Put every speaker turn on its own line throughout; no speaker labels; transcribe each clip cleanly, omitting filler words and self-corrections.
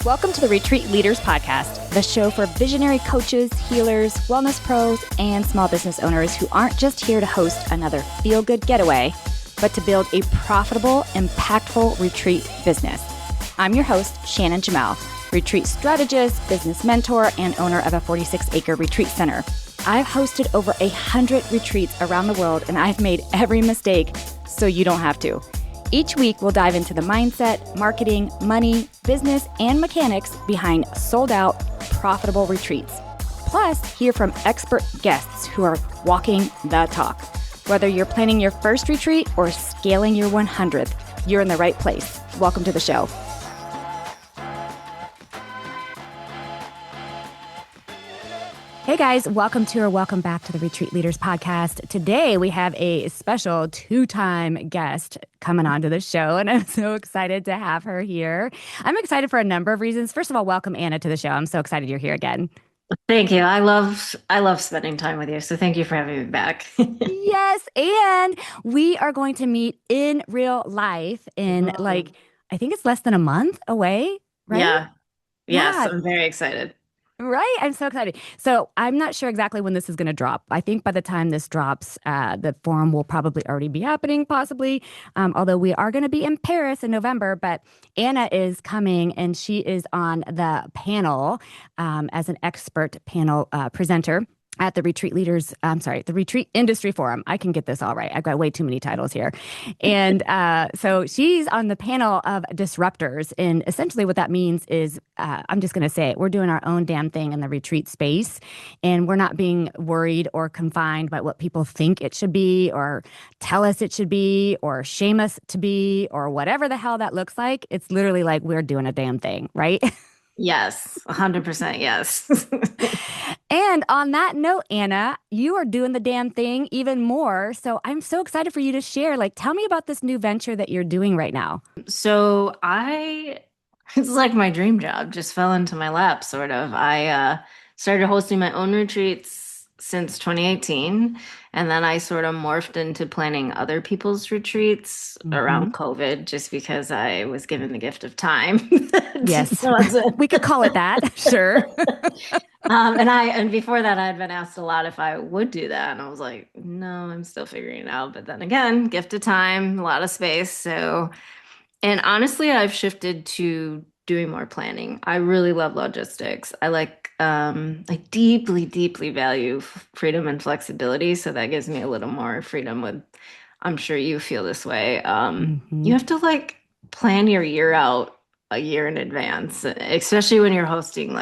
Welcome to the Retreat Leaders Podcast, the show for visionary coaches, healers, wellness pros, and small business owners who aren't just here to host another feel-good getaway, but to build a profitable, impactful retreat business. I'm your host, Shannon Jamail, retreat strategist, business mentor, and owner of a 46-acre retreat center. I've hosted over 100 retreats around the world, and I've made every mistake so you don't have to. Each week, we'll dive into the mindset, marketing, money, business, and mechanics behind sold-out, profitable retreats. Plus, hear from expert guests who are walking the talk. Whether you're planning your first retreat or scaling your 100th, you're in the right place. Welcome to the show. Hey guys, welcome back to the Retreat Leaders Podcast. Today we have a special two-time guest coming onto the show, and I'm so excited to have her here. I'm excited for a number of reasons. First of all, welcome Anna to the show. I'm so excited you're here again.
Thank you. I love spending time with you. So thank you for having me back.
Yes, and we are going to meet in real life in I think it's less than a month away, right?
Yeah. Yes,
Yeah.
I'm very excited.
Right. I'm so excited. So I'm not sure exactly when this is going to drop. I think by the time this drops, the forum will probably already be happening, possibly. Although we are going to be in Paris in November, but Anna is coming and she is on the panel as an expert panel presenter at the the Retreat Industry Forum. I can get this all right. I've got way too many titles here. And so she's on the panel of disruptors. And essentially what that means is, I'm just going to say it, we're doing our own damn thing in the retreat space. And we're not being worried or confined by what people think it should be or tell us it should be or shame us to be or whatever the hell that looks like. It's literally like we're doing a damn thing, right?
Yes, 100% yes.
And on that note, Anna, you are doing the damn thing even more. So I'm so excited for you to share. Tell me about this new venture that you're doing right now.
So it's like my dream job just fell into my lap, sort of. I started hosting my own retreats since 2018. And then I sort of morphed into planning other people's retreats around COVID, just because I was given the gift of time.
Yes, we could call it that. Sure.
And before that, I had been asked a lot if I would do that. And I was like, no, I'm still figuring it out. But then again, gift of time, a lot of space. So, and honestly, I've shifted to doing more planning. I really love logistics. I deeply, deeply value freedom and flexibility. So that gives me a little more freedom I'm sure you feel this way. You have to plan your year out a year in advance, especially when you're hosting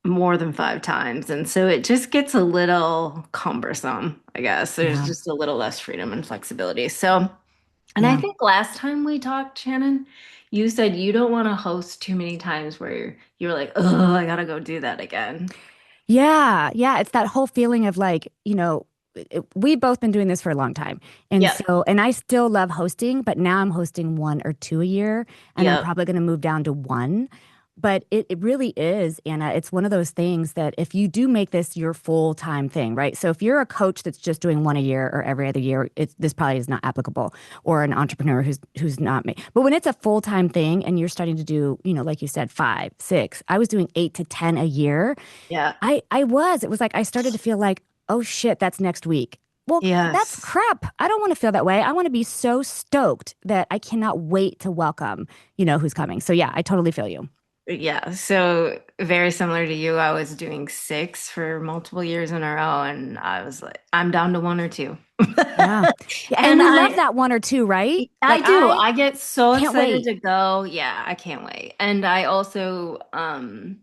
more than 5 times. And so it just gets a little cumbersome, I guess. There's just a little less freedom and flexibility. So, I think last time we talked, Shannon, you said you don't want to host too many times where you're like, oh, I gotta go do that again.
Yeah. It's that whole feeling of we've both been doing this for a long time. And and I still love hosting, but now I'm hosting 1 or 2 a year, and I'm probably going to move down to 1. But it really is, Anna, it's one of those things that if you do make this your full-time thing, right? So if you're a coach that's just doing 1 a year or every other year, this probably is not applicable, or an entrepreneur who's not me. But when it's a full-time thing and you're starting to do, like you said, 5, 6, I was doing 8 to 10 a year.
Yeah.
It was like I started to feel like, oh shit, that's next week. Well, that's crap. I don't want to feel that way. I want to be so stoked that I cannot wait to welcome, who's coming. So yeah, I totally feel you.
Yeah, so very similar to you. I was doing 6 for multiple years in a row, and I was like, I'm down to 1 or 2.
Yeah. And we love that 1 or 2, right?
I do. I get so excited to go. Yeah, I can't wait. And I also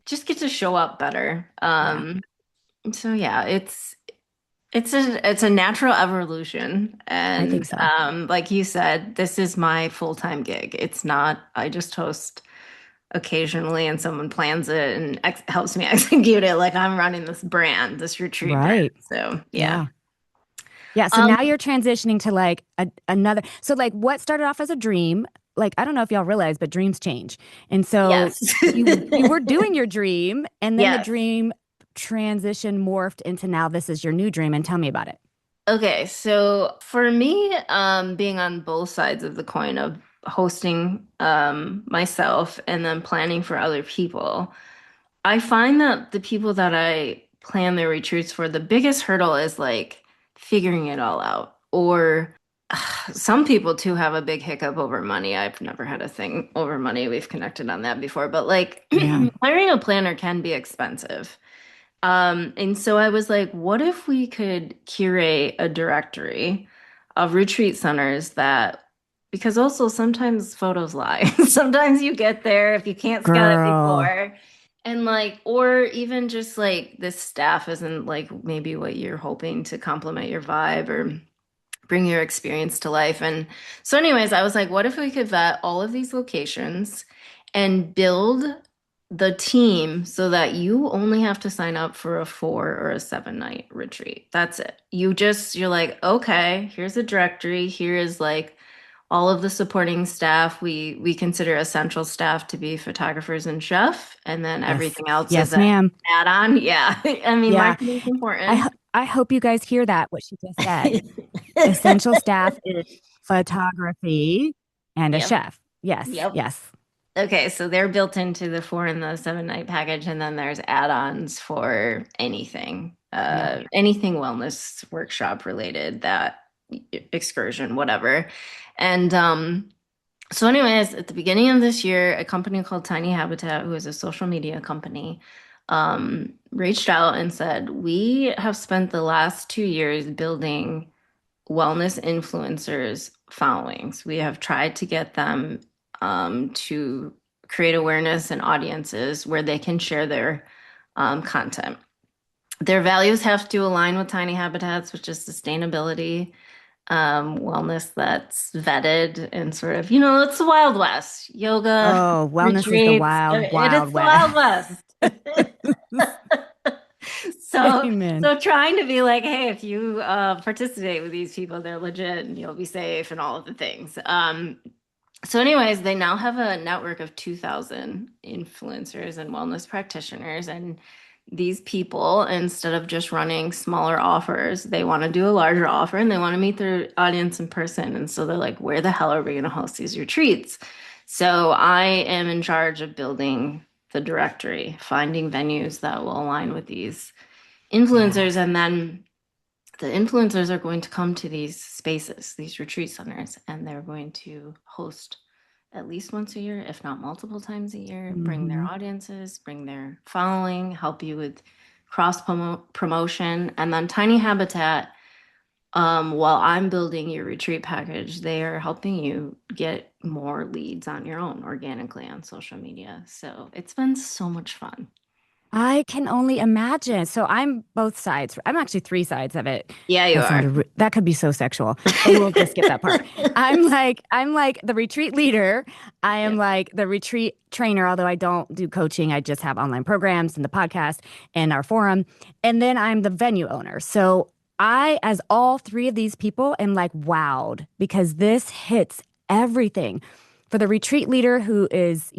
just get to show up better. So yeah, it's a natural evolution. And
I think so.
Like you said, this is my full-time gig. It's not, I just host occasionally and someone plans it and helps me execute it. Like I'm running this retreat brand. So yeah.
So now you're transitioning to another. So what started off as a dream, I don't know if y'all realize, but dreams change. And so you were doing your dream, and then the dream transition morphed into now this is your new dream. And tell me about it.
Okay, so for me, being on both sides of the coin of hosting myself and then planning for other people, I find that the people that I plan their retreats for, the biggest hurdle is like figuring it all out. Or some people too have a big hiccup over money. I've never had a thing over money. We've connected on that before, but like
Yeah.
hiring a planner can be expensive. And so I was like, what if we could curate a directory of retreat centers that, because also sometimes photos lie. Sometimes you get there if you can't scout it
Girl.
before. And like, or even just like this staff isn't like maybe what you're hoping to complement your vibe or bring your experience to life. And so, anyways, I was like, what if we could vet all of these locations and build the team so that you only have to sign up for a 4 or a 7 night retreat. That's it. You're like, okay, here's a directory. Here is like all of the supporting staff. We consider essential staff to be photographers and chef, and then
Yes.
everything else is
Yes,
an
ma'am.
add-on. Yeah. I mean,
Yeah.
marketing is
I
important.
ho- I hope you guys hear that, what she just said. Essential staff is photography and a
Yep.
chef. Yes.
Yep.
Yes.
Okay, so they're built into the 4 and the 7 night package, and then there's add-ons for
Yeah.
anything wellness workshop related, that excursion, whatever. And so, anyways, at the beginning of this year, a company called Tiny Habitat, who is a social media company, reached out and said, "We have spent the last 2 years building wellness influencers followings. We have tried to get them to create awareness and audiences where they can share their content. Their values have to align with Tiny Habitats, which is sustainability, wellness that's vetted, and sort of, it's the Wild West. Yoga,
Oh, wellness is the
retreats.
wild,
It is
wild
the Wild
west.
West. So,
Amen.
so trying to be like, hey, if you participate with these people, they're legit and you'll be safe and all of the things. So, anyways, they now have a network of 2,000 influencers and wellness practitioners. And these people, instead of just running smaller offers, they want to do a larger offer and they want to meet their audience in person. And so they're like, where the hell are we going to host these retreats? So I am in charge of building the directory, finding venues that will align with these
Yeah.
influencers, and then the influencers are going to come to these spaces, these retreat centers, and they're going to host at least once a year, if not multiple times a year, bring their
Hmm.
audiences, bring their following, help you with cross promotion. And then Tiny Habitat, while I'm building your retreat package, they are helping you get more leads on your own organically on social media. So it's been so much fun.
I can only imagine. So I'm both sides. I'm actually three sides of it.
Yeah, you are.
That could be so sexual, but we'll just skip that part. I'm like the retreat leader. I am
Yep.
like the retreat trainer, although I don't do coaching. I just have online programs and the podcast and our forum. And then I'm the venue owner. So I, as all three of these people, am like wowed because this hits everything. For the retreat leader who is,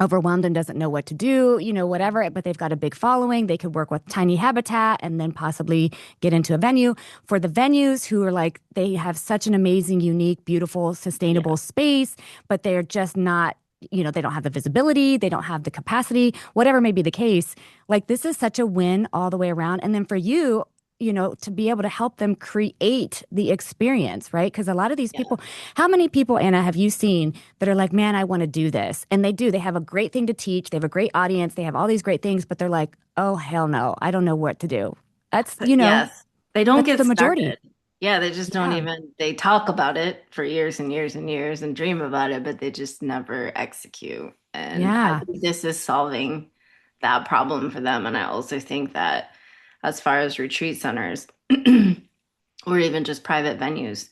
overwhelmed and doesn't know what to do, whatever, but they've got a big following. They could work with Tiny Habitat and then possibly get into a venue. For the venues who are like, they have such an amazing, unique, beautiful,
Yeah.
sustainable space, but they're just not, they don't have the visibility, they don't have the capacity, whatever may be the case. Like, this is such a win all the way around. And then for you, to be able to help them create the experience, right? Because a lot of these
Yeah.
people, how many people, Anna, have you seen that are like, man, I want to do this? And they do. They have a great thing to teach. They have a great audience. They have all these great things, but they're like, oh, hell no, I don't know what to do. That's,
Yes. They don't
that's
get
the
started.
majority.
Yeah, they just don't
Yeah.
even, they talk about it for years and years and years and dream about it, but they just never execute. And I
Yeah.
think this is solving that problem for them. And I also think that as far as retreat centers or even just private venues,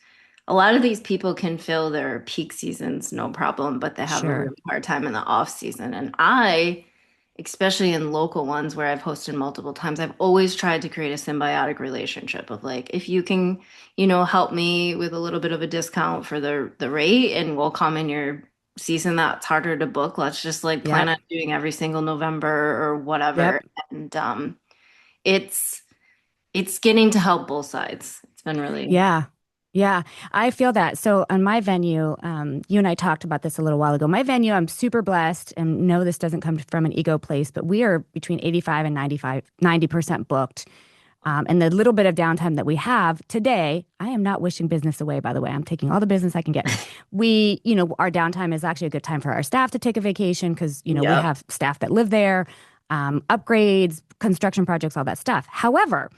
a lot of these people can fill their peak seasons no problem, but they have a
Sure.
really hard time in the off season. And I, especially in local ones where I've hosted multiple times, I've always tried to create a symbiotic relationship of like, if you can, help me with a little bit of a discount for the rate and we'll come in your season that's harder to book. Let's just like plan
Yep.
on doing every single November or whatever.
Yep.
And it's it's getting to help both sides. It's been really
Yeah. Yeah, I feel that. So on my venue, you and I talked about this a little while ago. My venue, I'm super blessed, and no, this doesn't come from an ego place, but we are between 85 and 90% booked. And the little bit of downtime that we have today, I am not wishing business away, by the way. I'm taking all the business I can get. Our downtime is actually a good time for our staff to take a vacation because, we
Yep.
have staff that live there, upgrades, construction projects, all that stuff. However,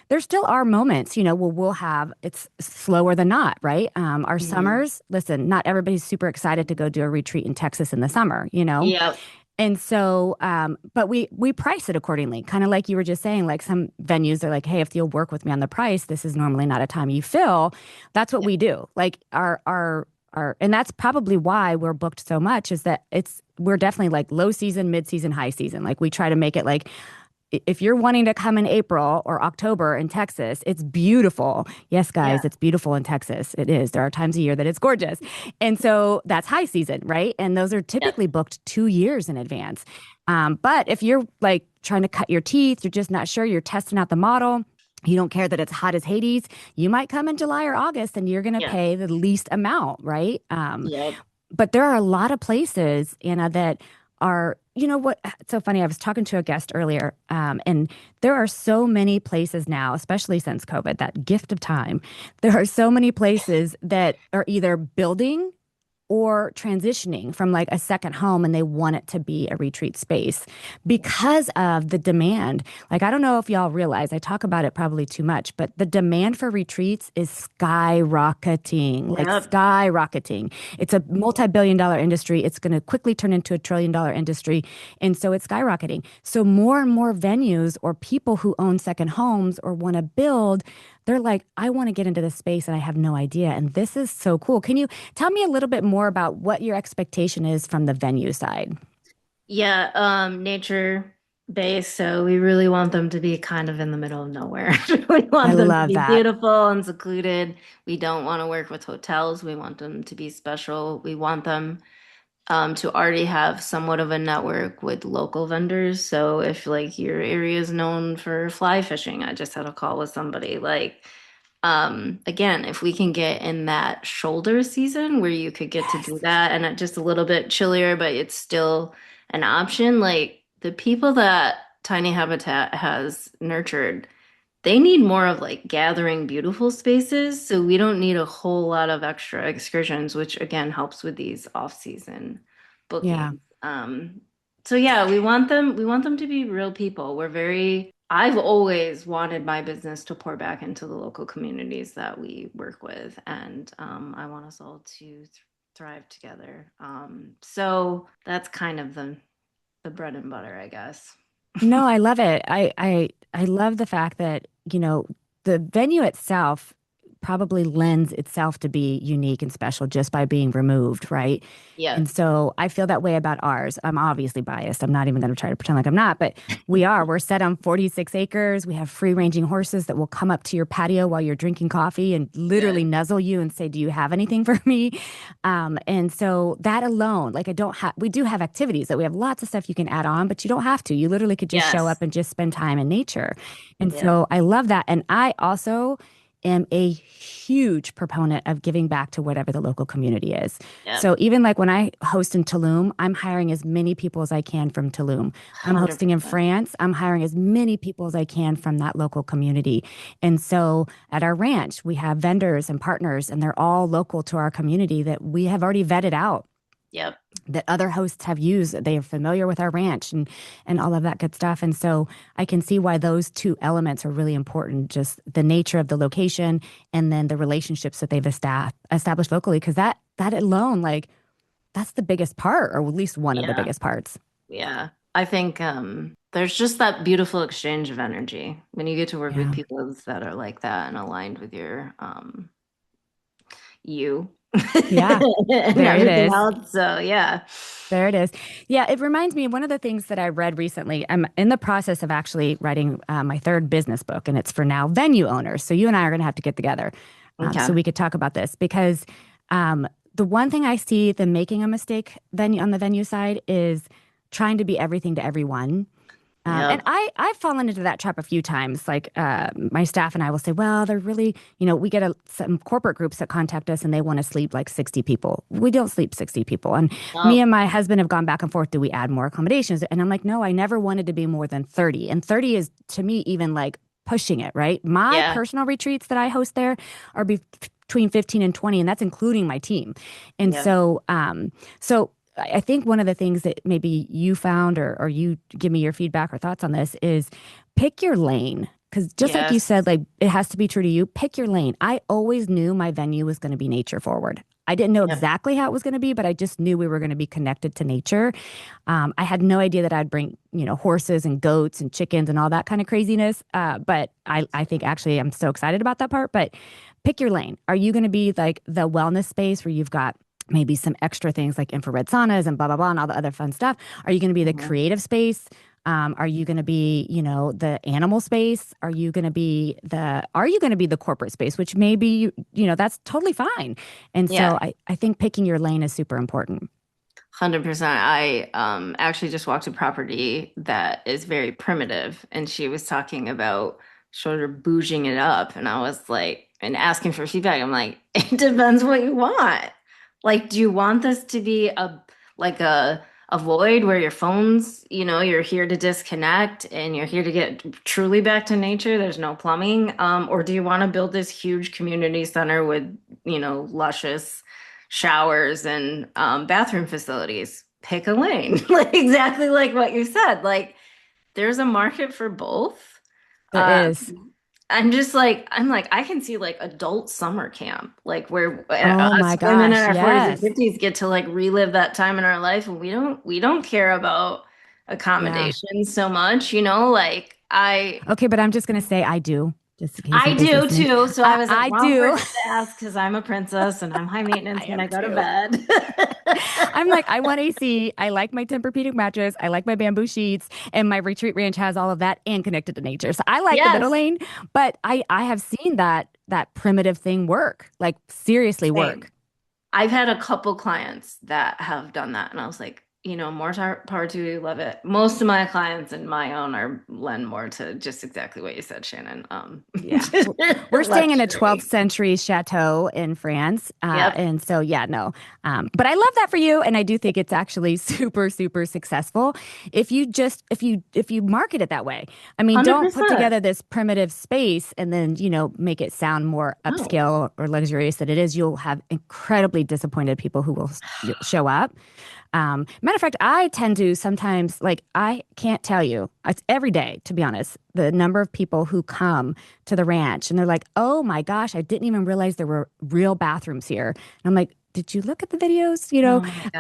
there still are moments, where we'll have it's slower than not, right? Our
Mhm.
summers, listen, not everybody's super excited to go do a retreat in Texas in the summer.
Yep.
And so, but we price it accordingly, kind of like you were just saying. Like some venues are like, hey, if you'll work with me on the price, this is normally not a time you fill. That's what
Yep.
we do. Like and that's probably why we're booked so much is that we're definitely like low season, mid season, high season. Like we try to make it like if you're wanting to come in April or October in Texas, it's beautiful. Yes, guys,
Yeah.
it's beautiful in Texas. It is. There are times a year that it's gorgeous. And so that's high season, right? And those are
Yep.
typically booked 2 years in advance. But if you're like trying to cut your teeth, you're just not sure, you're testing out the model, you don't care that it's hot as Hades, you might come in July or August and you're going to
Yeah.
pay the least amount, right?
Yep.
But there are a lot of places, Anna, that are, you know what? It's so funny. I was talking to a guest earlier, and there are so many places now, especially since COVID, that gift of time. There are so many places that are either building or transitioning from like a second home and they want it to be a retreat space because of the demand. Like, I don't know if y'all realize, I talk about it probably too much, but the demand for retreats is skyrocketing, like
Yep.
skyrocketing. It's a multi-billion-dollar industry. It's going to quickly turn into a trillion-dollar industry. And so it's skyrocketing. So more and more venues or people who own second homes or want to build, they're like, I want to get into this space and I have no idea. And this is so cool. Can you tell me a little bit more about what your expectation is from the venue side?
Yeah, nature based, so we really want them to be kind of in the middle of nowhere. We
I
want them to
love
be
that.
beautiful and secluded. We don't want to work with hotels. We want them to be special. We want them to already have somewhat of a network with local vendors. So if like your area is known for fly fishing, I just had a call with somebody like again, if we can get in that shoulder season where you could get to do
Yes.
that and just a little bit chillier, but it's still an option, like the people that Tiny Habitat has nurtured, they need more of like gathering beautiful spaces. So we don't need a whole lot of extra excursions, which again helps with these off-season
Yeah.
bookings. So yeah, we want them to be real people. I've always wanted my business to pour back into the local communities that we work with, and I want us all to thrive together. So that's kind of the bread and butter, I guess.
No, I love it. I love the fact that, the venue itself probably lends itself to be unique and special just by being removed, right?
Yeah.
And so I feel that way about ours. I'm obviously biased. I'm not even going to try to pretend like I'm not, but we are. We're set on 46 acres. We have free-ranging horses that will come up to your patio while you're drinking coffee and literally
Yeah.
nuzzle you and say, "Do you have anything for me?" And so that alone, like we do have activities that we have lots of stuff you can add on, but you don't have to. You literally could just show
Yes.
up and just spend time in nature. And
Yeah.
so I love that. And I also am a huge proponent of giving back to whatever the local community is.
Yeah.
So even like when I host in Tulum, I'm hiring as many people as I can from Tulum. I'm hosting in
100%.
France, I'm hiring as many people as I can from that local community. And so at our ranch, we have vendors and partners, and they're all local to our community that we have already vetted out
Yep.
that other hosts have used. They are familiar with our ranch and all of that good stuff. And so I can see why those two elements are really important, just the nature of the location and then the relationships that they've established locally. Because that alone, like that's the biggest part, or at least one of the
Yeah.
biggest parts.
Yeah. I think there's just that beautiful exchange of energy when you get to work with
Yeah.
people that are like that and aligned with your you
Yeah.
and
There it
everything
is.
else. So yeah.
There it is. Yeah, it reminds me of one of the things that I read recently. I'm in the process of actually writing my third business book, and it's for now venue owners. So you and I are going to have to get together so
Okay.
we could talk about this because the one thing I see them making a mistake on the venue side is trying to be everything to everyone. And
Yep.
I've fallen into that trap a few times. Like my staff and I will say, well, they're really, we get some corporate groups that contact us and they want to sleep like 60 people. We don't sleep 60 people. And me
Nope.
and my husband have gone back and forth. Do we add more accommodations? And I'm like, no, I never wanted to be more than 30. And 30 is to me even like pushing it, right? My
Yeah.
personal retreats that I host there are between 15 and 20, and that's including my team. And
Yeah.
so I think one of the things that maybe you found, or you give me your feedback or thoughts on this, is pick your lane. Because just like you said,
Yes.
like it has to be true to you, pick your lane. I always knew my venue was going to be nature forward. I didn't know
Yep.
exactly how it was going to be, but I just knew we were going to be connected to nature. I had no idea that I'd bring, horses and goats and chickens and all that kind of craziness. But I think actually I'm so excited about that part. But pick your lane. Are you going to be like the wellness space where you've got maybe some extra things like infrared saunas and blah, blah, blah, and all the other fun stuff? Are you going to be the
Mhm.
creative space? Are you going to be, the animal space? Are you going to be the corporate space, which maybe, that's totally fine. And
Yeah.
so I think picking your lane is super important.
100%. I actually just walked a property that is very primitive, and she was talking about sort of bouging it up, and I was like, and asking for feedback. I'm like, it depends what you want. Like, do you want this to be like a void where your phones, you're here to disconnect and you're here to get truly back to nature. There's no plumbing. Or do you want to build this huge community center with, luscious showers and bathroom facilities? Pick a lane. Like exactly like what you said. Like there's a market for both.
There
Uh,
is.
I'm like, I can see like adult summer camp, like where
Oh
us
my
women in
gosh,
our 40s and
yes.
50s get to like relive that time in our life, and we don't care about
Yeah.
accommodations so much, like
Okay, but I'm just gonna say I do, just in case
I
anybody's
do
listening.
too. So I
I
was like,
I
wrong
do.
person to ask because I'm a princess and I'm high
I
maintenance when
am
I go to
too.
bed.
I'm like, I want AC. I like my Tempur-Pedic mattress. I like my bamboo sheets, and my retreat ranch has all of that and connected to nature. So I like the middle
Yes,
lane, but I have seen that primitive thing work, like seriously
same.
work.
I've had a couple clients that have done that, and I was like, more power to you, love it. Most of my clients and my own are lend more to just exactly what you said, Shannon.
Yeah, we're staying in a 12th
Luxury.
century chateau in France,
Yep.
and so yeah, no, but I love that for you, and I do think it's actually super, super successful if you market it that way. I mean, don't put
100%.
together this primitive space and then make it sound more
No.
upscale or luxurious than it is. You'll have incredibly disappointed people who will show up. Matter of fact, I tend to sometimes, like, I can't tell you, it's every day, to be honest, the number of people who come to the ranch and they're like, oh my gosh, I didn't even realize there were real bathrooms here. And I'm like, did you look at the videos?
Oh my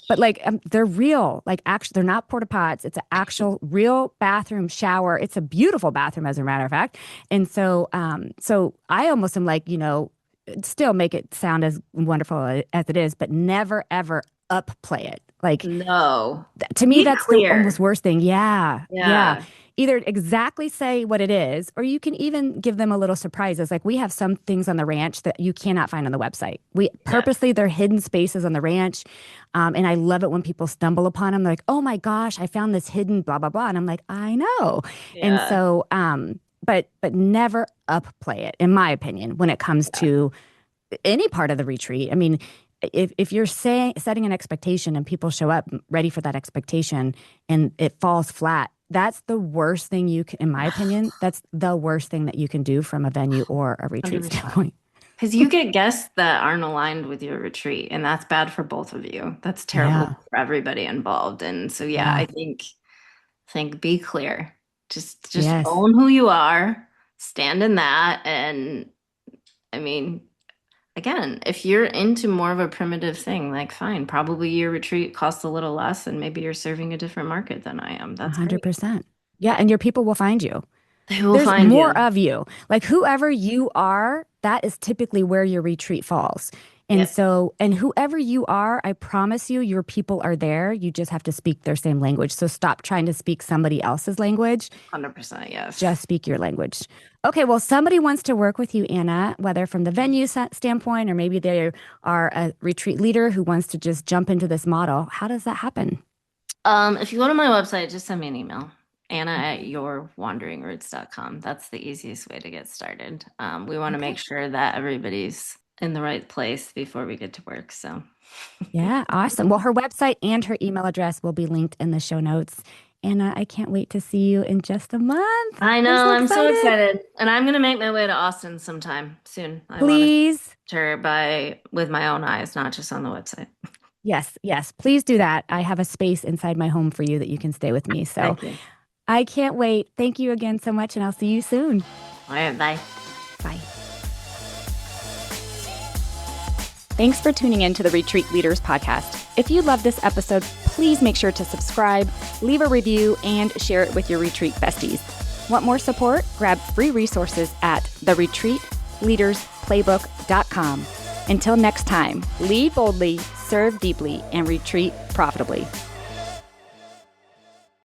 But
gosh.
like they're real, like actually, they're not porta pots. It's an actual real bathroom shower. It's a beautiful bathroom, as a matter of fact. And so I almost am like, still make it sound as wonderful as it is, but never ever upplay it. Like
No.
to me,
Be
that's the almost
clear.
worst thing. Yeah, yeah.
Yeah.
Either exactly say what it is, or you can even give them a little surprises. Like we have some things on the ranch that you cannot find on the website. We
Yeah.
purposely, they're hidden spaces on the ranch. And I love it when people stumble upon them. They're like, oh my gosh, I found this hidden blah, blah, blah. And I'm like, I know. And
Yeah.
so, but never upplay it, in my opinion, when it comes
Yeah.
to any part of the retreat. I mean, if you're setting an expectation and people show up ready for that expectation and it falls flat, that's the worst thing in my opinion, that's the worst thing that you can do from a venue or a retreat
100%.
standpoint.
Because you get guests that aren't aligned with your retreat, and that's bad for both of you. That's terrible
Yeah,
for everybody involved. And so, yeah,
yeah,
I think be clear. Just
yes,
own who you are, stand in that, and I mean, again, if you're into more of a primitive thing, like fine, probably your retreat costs a little less, and maybe you're serving a different market than I am. That's great.
100%. Yeah, and your people will find you.
They will
There's
find
more
you.
of you. Like whoever you are, that is typically where your retreat falls. And
Yep.
so, and whoever you are, I promise you, your people are there. You just have to speak their same language. So stop trying to speak somebody else's language.
100%, yes.
Just speak your language. Okay, well, somebody wants to work with you, Anna, whether from the venue standpoint or maybe they are a retreat leader who wants to just jump into this model. How does that happen?
If you go to my website, just send me an email. Anna@yourwanderingroots.com. That's the easiest way to get started. We want to
Okay.
make sure that everybody's in the right place before we get to work. So,
Yeah, awesome. Well, her website and her email address will be linked in the show notes. Anna, I can't wait to see you in just a month.
I
I'm
know,
so
I'm so
excited.
excited. And I'm going to make my way to Austin sometime soon. I want to
Please.
tour by with my own eyes, not just on the website.
Yes, yes, please do that. I have a space inside my home for you that you can stay with me. So
Thank you.
I can't wait. Thank you again so much, and I'll see you soon.
All right, bye.
Bye. Thanks for tuning in to the Retreat Leaders Podcast. If you love this episode, please make sure to subscribe, leave a review, and share it with your retreat besties. Want more support? Grab free resources at theretreatleadersplaybook.com. Until next time, lead boldly, serve deeply, and retreat profitably.